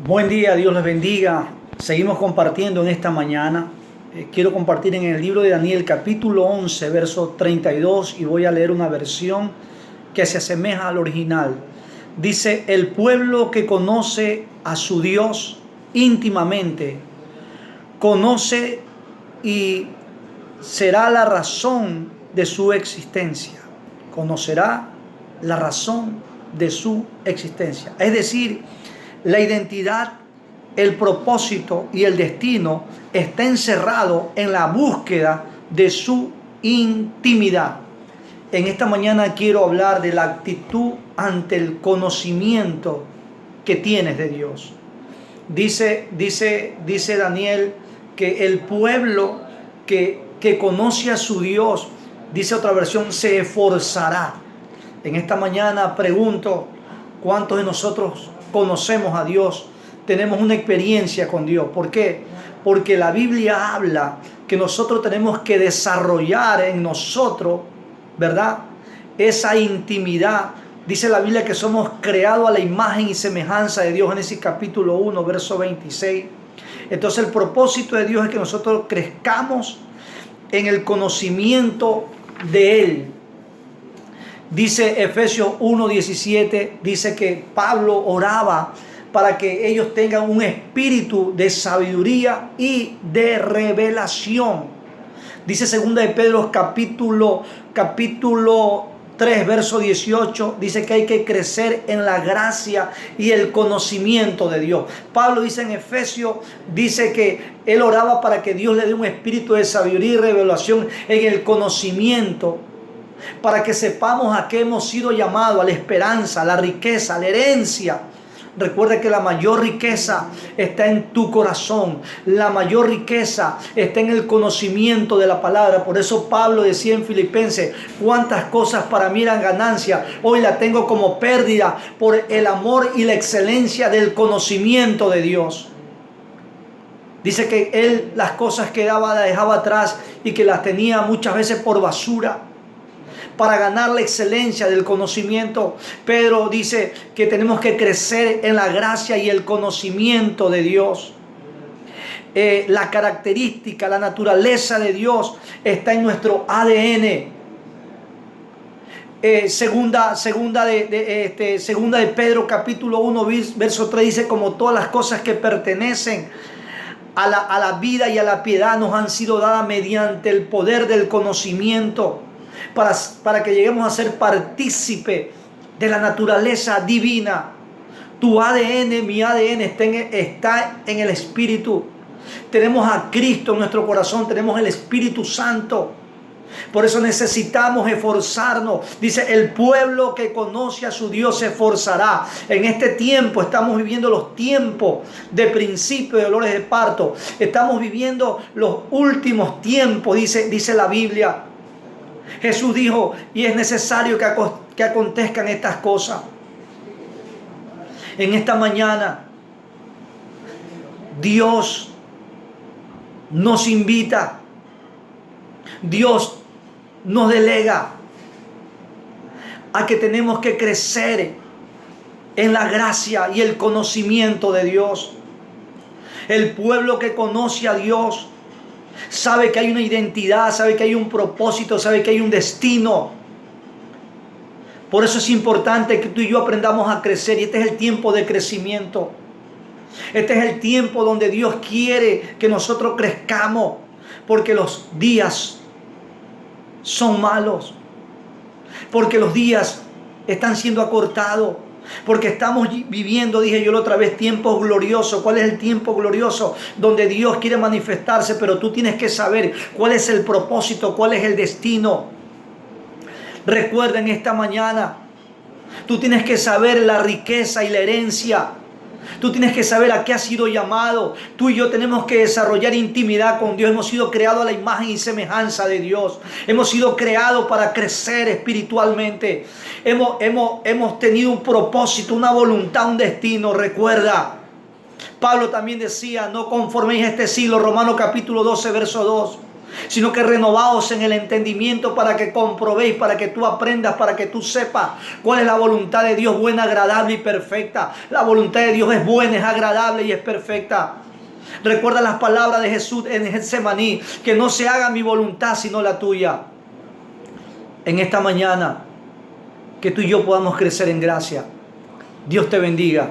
Buen día, Dios les bendiga. Seguimos compartiendo en esta mañana. Quiero compartir en el libro de Daniel capítulo 11, verso 32, y voy a leer una versión que se asemeja al original. Dice: el pueblo que conoce a su Dios íntimamente, conoce y será la razón de su existencia. Conocerá la razón de su existencia. Es decir, la identidad, el propósito y el destino está encerrado en la búsqueda de su intimidad. En esta mañana quiero hablar de la actitud ante el conocimiento que tienes de Dios. Dice Daniel que el pueblo que conoce a su Dios, dice otra versión, se esforzará. En esta mañana pregunto, ¿cuántos de nosotros conocemos a Dios? Tenemos una experiencia con Dios. ¿Por qué? Porque la Biblia habla que nosotros tenemos que desarrollar en nosotros, ¿verdad?, esa intimidad. Dice la Biblia que somos creados a la imagen y semejanza de Dios. Génesis capítulo 1, verso 26. Entonces el propósito de Dios es que nosotros crezcamos en el conocimiento de Él. Dice Efesios 1:17, dice que Pablo oraba para que ellos tengan un espíritu de sabiduría y de revelación. Dice segunda de Pedro capítulo 3, verso 18, dice que hay que crecer en la gracia y el conocimiento de Dios. Pablo dice en Efesios, dice que él oraba para que Dios le dé un espíritu de sabiduría y revelación en el conocimiento, para que sepamos a qué hemos sido llamados, a la esperanza, a la riqueza, a la herencia. Recuerda que la mayor riqueza está en tu corazón. La mayor riqueza está en el conocimiento de la palabra. Por eso Pablo decía en Filipenses: cuántas cosas para mí eran ganancia, hoy la tengo como pérdida por el amor y la excelencia del conocimiento de Dios. Dice que él las cosas que daba las dejaba atrás y que las tenía muchas veces por basura, para ganar la excelencia del conocimiento. Pedro dice que tenemos que crecer en la gracia y el conocimiento de Dios. La característica, la naturaleza de Dios está en nuestro ADN. Segunda de Pedro capítulo 1, verso 3 dice: como todas las cosas que pertenecen a la vida y a la piedad nos han sido dadas mediante el poder del conocimiento, para que lleguemos a ser partícipe de la naturaleza divina. Tu ADN, mi ADN está en el Espíritu. Tenemos a Cristo en nuestro corazón, tenemos el Espíritu Santo. Por eso necesitamos esforzarnos. Dice: el pueblo que conoce a su Dios se esforzará. En este tiempo estamos viviendo los tiempos de principio de dolores de parto. Estamos viviendo los últimos tiempos, dice la Biblia. Jesús dijo: y es necesario que acontezcan estas cosas. En esta mañana Dios nos invita, Dios nos delega a que tenemos que crecer en la gracia y el conocimiento de Dios. El pueblo que conoce a Dios sabe que hay una identidad, sabe que hay un propósito, sabe que hay un destino. Por eso es importante que tú y yo aprendamos a crecer, y este es el tiempo de crecimiento. Este es el tiempo donde Dios quiere que nosotros crezcamos, porque los días son malos, porque los días están siendo acortados, porque estamos viviendo, dije yo la otra vez, tiempos gloriosos. ¿Cuál es el tiempo glorioso? Donde Dios quiere manifestarse, pero tú tienes que saber cuál es el propósito, cuál es el destino. Recuerda, en esta mañana, tú tienes que saber la riqueza y la herencia. Tú tienes que saber a qué has sido llamado. Tú y yo tenemos que desarrollar intimidad con Dios. Hemos sido creados a la imagen y semejanza de Dios. Hemos sido creados para crecer espiritualmente. Hemos tenido un propósito, una voluntad, un destino. Recuerda, Pablo también decía: no conforméis a este siglo. Romanos capítulo 12, verso 2. sino que renovaos en el entendimiento para que comprobéis, para que tú aprendas, para que tú sepas cuál es la voluntad de Dios, buena, agradable y perfecta. La voluntad de Dios es buena, es agradable y es perfecta. Recuerda las palabras de Jesús en Getsemaní, que no se haga mi voluntad sino la tuya. En esta mañana, que tú y yo podamos crecer en gracia. Dios te bendiga.